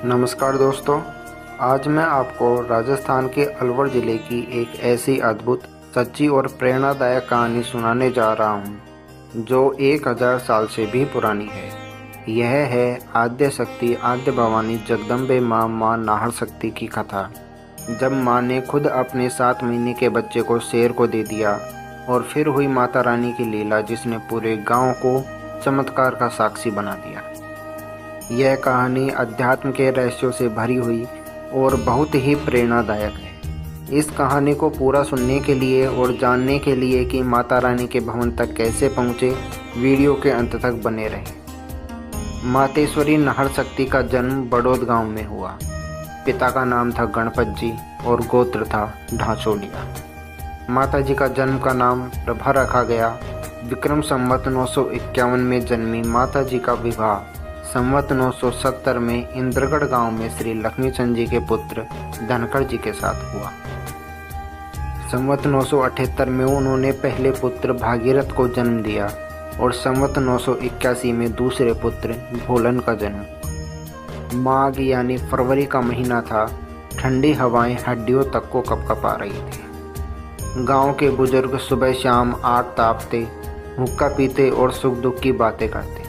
नमस्कार दोस्तों, आज मैं आपको राजस्थान के अलवर ज़िले की एक ऐसी अद्भुत, सच्ची और प्रेरणादायक कहानी सुनाने जा रहा हूँ, जो 1000 साल से भी पुरानी है। यह है आद्य शक्ति आद्य भवानी जगदम्बे माँ नाहर शक्ति की कथा। जब माँ ने खुद अपने 7 महीने के बच्चे को शेर को दे दिया और फिर हुई माता रानी की लीला, जिसने पूरे गाँव को चमत्कार का साक्षी बना दिया। यह कहानी अध्यात्म के रहस्यों से भरी हुई और बहुत ही प्रेरणादायक है। इस कहानी को पूरा सुनने के लिए और जानने के लिए कि माता रानी के भवन तक कैसे पहुँचे, वीडियो के अंत तक बने रहें। मातेश्वरी नाहर शक्ति का जन्म बड़ौद गांव में हुआ। पिता का नाम था गणपत जी और गोत्र था ढांचोलिया। माता जी का जन्म का नाम प्रभा रखा गया। विक्रम संवत 951 में जन्मी माता जी का विवाह संवत 970 में इंद्रगढ़ गांव में श्री लक्ष्मीचंद जी के पुत्र धनखड़ जी के साथ हुआ। संवत 978 में उन्होंने पहले पुत्र भागीरथ को जन्म दिया और संवत 981 में दूसरे पुत्र भोलन का जन्म। माघ यानी फरवरी का महीना था। ठंडी हवाएं हड्डियों तक को कपकपा रही थी। गांव के बुजुर्ग सुबह शाम आग तापते, हुक्का पीते और सुख दुख की बातें करते।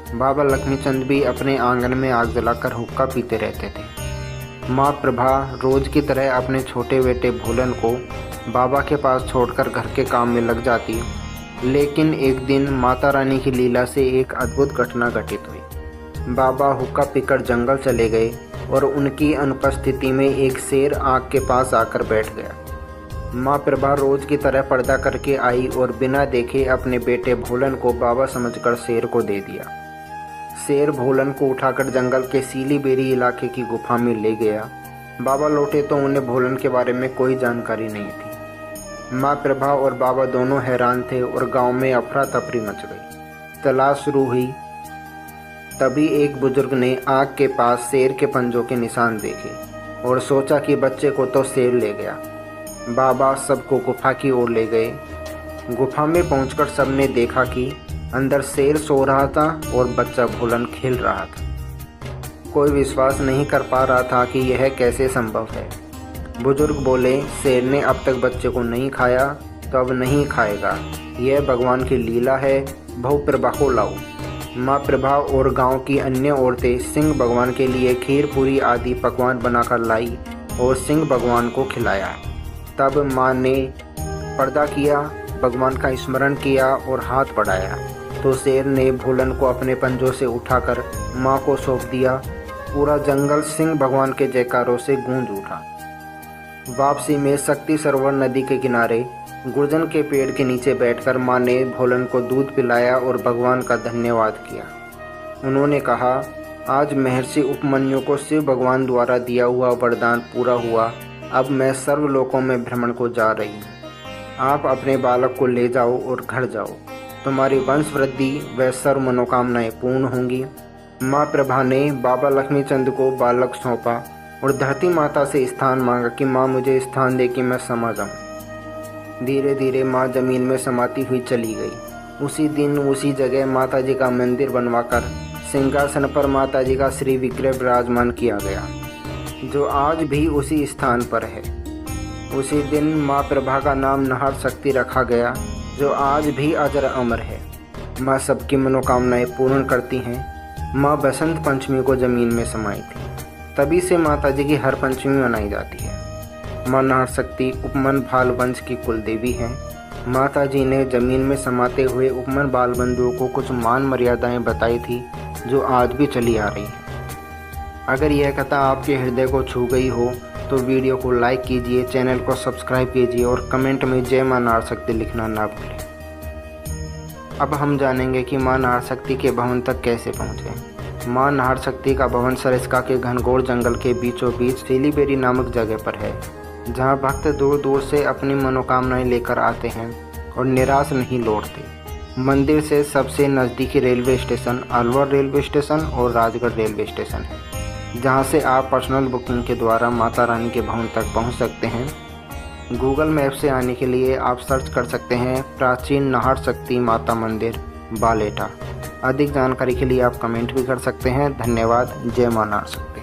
बाबा लक्ष्मीचंद भी अपने आंगन में आग जलाकर हुक्का पीते रहते थे। माँ प्रभा रोज की तरह अपने छोटे बेटे भोलन को बाबा के पास छोड़कर घर के काम में लग जाती। लेकिन एक दिन माता रानी की लीला से एक अद्भुत घटना घटित हुई। बाबा हुक्का पीकर जंगल चले गए और उनकी अनुपस्थिति में एक शेर आग के पास आकर बैठ गया। माँ प्रभा रोज की तरह पर्दा करके आई और बिना देखे अपने बेटे भोलन को बाबा समझकर शेर को दे दिया। शेर भोलन को उठाकर जंगल के सीलीबेरी इलाके की गुफा में ले गया। बाबा लौटे तो उन्हें भोलन के बारे में कोई जानकारी नहीं थी। माँ प्रभा और बाबा दोनों हैरान थे और गांव में अफरा तफरी मच गई। तलाश शुरू हुई। तभी एक बुजुर्ग ने आग के पास शेर के पंजों के निशान देखे और सोचा कि बच्चे को तो शेर ले गया। बाबा सबको गुफा की ओर ले गए। गुफा में पहुंचकर सबने देखा कि अंदर शेर सो रहा था और बच्चा भोलन खेल रहा था। कोई विश्वास नहीं कर पा रहा था कि यह कैसे संभव है। बुजुर्ग बोले, शेर ने अब तक बच्चे को नहीं खाया तो अब नहीं खाएगा। यह भगवान की लीला है। बहु प्रभा को लाओ। माँ प्रभा और गांव की अन्य औरतें सिंह भगवान के लिए खीर पूरी आदि पकवान बनाकर लाई और सिंह भगवान को खिलाया। तब माँ ने पर्दा किया, भगवान का स्मरण किया और हाथ बढ़ाया तो शेर ने भोलन को अपने पंजों से उठाकर माँ को सौंप दिया। पूरा जंगल सिंह भगवान के जयकारों से गूंज उठा। वापसी में शक्ति सरोवर नदी के किनारे गुर्जन के पेड़ के नीचे बैठकर माँ ने भोलन को दूध पिलाया और भगवान का धन्यवाद किया। उन्होंने कहा, आज महर्षि उपमन्यु को शिव भगवान द्वारा दिया हुआ वरदान पूरा हुआ। अब मैं सर्वलोकों में भ्रमण को जा रही हूँ। आप अपने बालक को ले जाओ और घर जाओ। तुम्हारी वंश वृद्धि व सर्व मनोकामनाएं पूर्ण होंगी। माँ प्रभा ने बाबा लक्ष्मीचंद को बालक सौंपा और धरती माता से स्थान मांगा कि माँ मुझे स्थान दे कि मैं समा जाऊँ। धीरे धीरे माँ जमीन में समाती हुई चली गई। उसी दिन उसी जगह माता जी का मंदिर बनवाकर सिंहासन पर माता जी का श्री विग्रह विराजमान किया गया, जो आज भी उसी स्थान पर है। उसी दिन माँ प्रभा का नाम नाहर शक्ति रखा गया, जो आज भी अजर अमर है। माँ सबकी मनोकामनाएं पूर्ण करती हैं। माँ बसंत पंचमी को जमीन में समाई थी। तभी से माता जी की हर पंचमी मनाई जाती है। माँ नाहर शक्ति उपमन भाल वंश की कुल देवी हैं। माता जी ने जमीन में समाते हुए उपमन बाल बंधुओं को कुछ मान मर्यादाएं बताई थी, जो आज भी चली आ रही हैं। अगर यह कथा आपके हृदय को छू गई हो तो वीडियो को लाइक कीजिए, चैनल को सब्सक्राइब कीजिए और कमेंट में जय माँ नाहर शक्ति लिखना ना भूलें। अब हम जानेंगे कि माँ नाहर शक्ति के भवन तक कैसे पहुँचे। माँ नाहर शक्ति का भवन सरिस्का के घनघोर जंगल के बीचों बीच सीलीबेरी नामक जगह पर है, जहाँ भक्त दूर दूर से अपनी मनोकामनाएं लेकर आते हैं और निराश नहीं लौटते। मंदिर से सबसे नज़दीकी railway station Alwar railway station और राजगढ़ रेलवे स्टेशन है, जहां से आप पर्सनल बुकिंग के द्वारा माता रानी के भवन तक पहुंच सकते हैं। गूगल मैप से आने के लिए आप सर्च कर सकते हैं प्राचीन नाहर शक्ति माता मंदिर बालेटा। अधिक जानकारी के लिए आप कमेंट भी कर सकते हैं। धन्यवाद। जय मां नाहर शक्ति।